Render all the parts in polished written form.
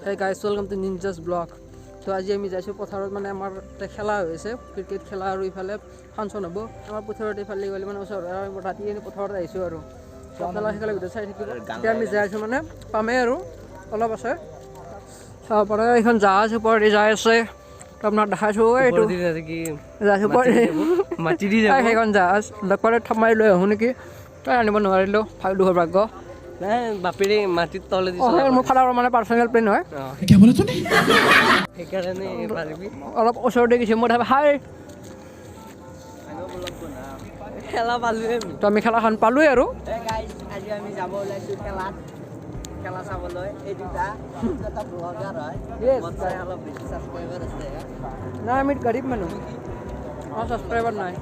Hey guys, welcome to Ninja's Vlog. তো আজি আমি যাইছোঁ পথাৰত মানে আমাৰ খেলা হৈছে ক্ৰিকেট খেলা আৰু ইফালে ফাংচন হ'ব আমাৰ পথাৰত ইফালে গ'লে মানে ওচৰত ৰাতি এনে পথাৰত আহিছোঁ আৰু খেলা খেলা ভিডিঅ' চাই থাকিব এতিয়া আমি যাই আছোঁ মানে পামেই আৰু অলপ আছে চাব পাৰে এইখন জাহাজ ওপৰেদি যাই আছে তো আপোনাক দেখাইছোঁ এইটো জাহাজ ওপৰেদি মাটি দি যায় সেইখন জাহাজ লগতে থাপ মাৰি লৈ আহোঁ নেকি তই আনিব নোৱাৰিলোঁ ভাল দুখৰ ভাগ্য নাই বাপেৰে মাটিত তলে দিছে মোৰ ফালৰ মানে পাৰ্চনেল প্লেন হয় কি বলে তুমি সেইকাৰণে পাৰিবি অলপ ওচৰতে গৈছে মই হাই খেলা পালোৱে তো আমি খেলাখন পালোৱে আৰু আজি আমি যাব ওলাইছোঁ খেলা চাবলৈ এই দুটা এটা ব্লগাৰ হয় অলপ বেছি ছাবস্ক্ৰাইবাৰ আছে নাই আমি গৰীব মানুহ আমাৰ ছাবস্ক্ৰাইবাৰ নাই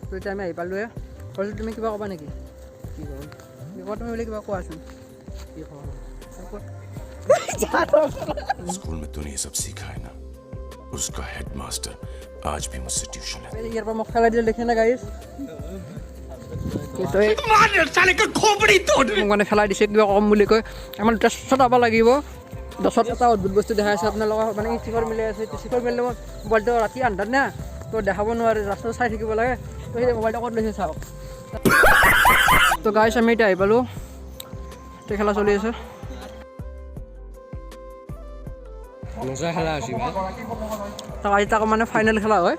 তো এতিয়া আমি আহি পালোৱে কৈছোঁ তুমি কিবা ক'বা নেকি তুমি बोले किबा कोआसन स्कूल में तूने ये सब सीखा है ना उसका हेडमास्टर आज भी मुझसे ट्यूशन है यार पर मखला दे लिखे ना गाइस तो मार साले का खोपड़ी तोड़ মানে খেলা দিছে কিবা কম বুলি কয় আমাৰ 10টা পাব লাগিব 10টা অদ্ভুত বস্তু দেখাই আছে আপোনাৰ লগত মানে চিকৰ মিলে আছে চিকৰ মিলে মোবাইলটো ৰাতি আন্ধাৰ না তো দেখাব নোৱাৰে ৰাস্তা চাই থাকিব লাগে তো সেই মোবাইলটো ক'ত লৈছে চাওক তো গাইছ আমি এতিয়া আহি পালোঁ তো খেলা চলি আছে মজা খেলা আছে তো আজি তাক মানে ফাইনেল খেলা হয়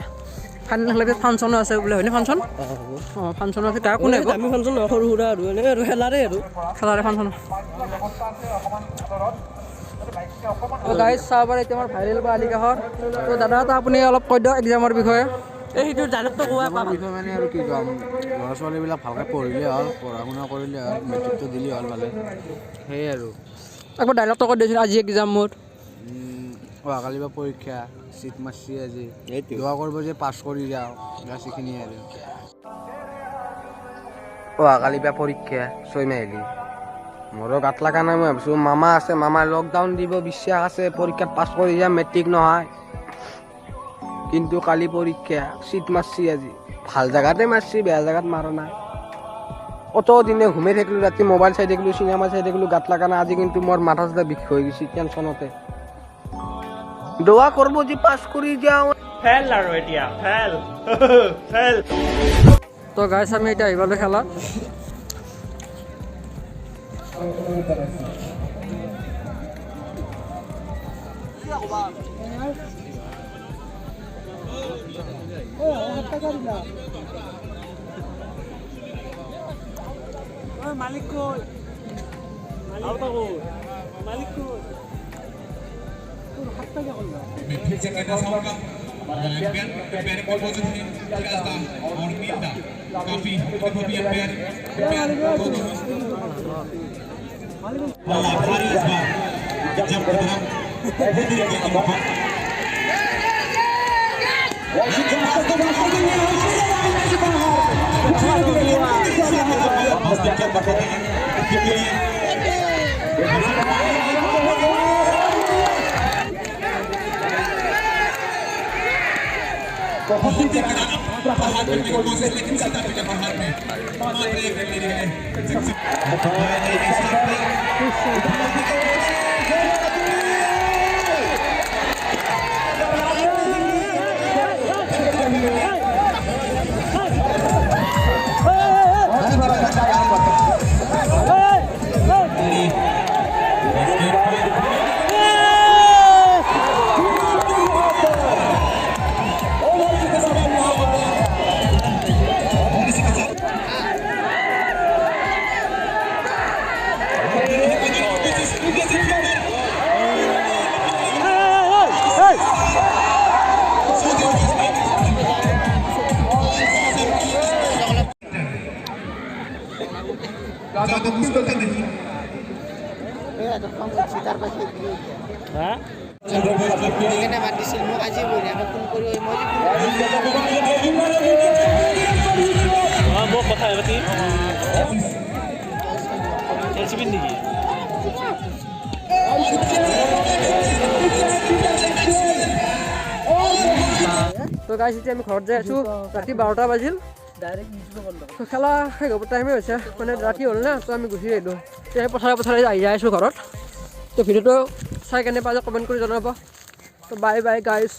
ফাইনেল খেলা ফাংচনো আছে বোলে হয়নে ফাংচন অঁ ফাংচন আছে তাৰ কোনে আমি ফাংচন সৰু সুৰা আৰু এনে আৰু খেলাৰে ফাংচন তো গাইছ চাব পাৰে এতিয়া আমাৰ ভাইৰেল বা আলিকাহৰ তো দাদা এটা আপুনি অলপ কৈ দিয়ক এক্সামৰ বিষয়ে এইটো ডাইৰেক্ট কোৱা বিষয় মানে আৰু কি ক'ম ল'ৰা ছোৱালীবিলাক ভালকৈ পঢ়িলে হ'ল পঢ়া শুনা কৰিলে হ'ল মেট্ৰিকটো দিলে হ'ল ভালে সেয়ে আৰু একবাৰ ডাইৰেক্ট কৈ দিছিল আজি এক্সাম মোৰ অহাকালিৰ পৰা পৰীক্ষা চিট মাৰছি আজি দোৱা কৰিব যে পাছ কৰি যাওঁ বাছ এইখিনিয়ে আৰু অহাকালিৰ পৰা পৰীক্ষা 6 মাহিলী মোৰো গাত লগা নাই মই ভাবিছোঁ মামা আছে মামাৰ লকডাউন দিব বিশ্বাস আছে পৰীক্ষাত পাছ কৰি যাম মেট্ৰিক নহয় কিন্তু কালি পৰীক্ষা চিট মাৰছি আজি ভাল জেগাতে মাৰছি বেয়া জেগাত মাৰা নাই অত দিনে ঘুমাই থাকিলোঁ ৰাতি মোবাইল চাই থাকিলোঁ চিনেমা চাই থাকিলোঁ গাত লগা নাই আজি কিন্তু মোৰ মাথা চাথা বিষ হৈ গৈছে টেনশ্যনতে দোৱা কৰিব যে পাছ কৰি যাওঁ ফেল আৰু এতিয়া ফেল ফেল তো গাইছ আমি এতিয়া আহিবলৈ খেলা মালিক কই মালিক কই फिर से कहना चाहूंगा एम्पायर बॉल मौजूद है राजदा और मींदा काफी अनुभवी एम्पायर मौजूद है वाला भारी इस बार जब कदम बुद्धिरे के मौका क्या बताते हैं क्योंकि बहुत ही बाहर करने की कोशिश लेकिन सीधा पिटा बाहर में मात्र एक रन ले गए ज़्यादा मुश्किल तो नहीं হা কেনে মাতিছিল মোক আজি বঢ়িয়াকৈ ফোন কৰি মই মোক কথা পাতি এলচিবি নেকি তো গাইছ এতিয়া আমি ঘৰত যাই আছোঁ ৰাতি 12টা বাজিল খেলা শেষ হ'ব টাইমে হৈছে মানে ৰাতি হ'ল না তো আমি গুচি আহিলোঁ এতিয়া পথাৰে আহি যাই আছোঁ ঘৰত তো ভিডিঅ'টো চাই কেনে পালে কমেণ্ট কৰি জনাব তো বাই বাই গাইজ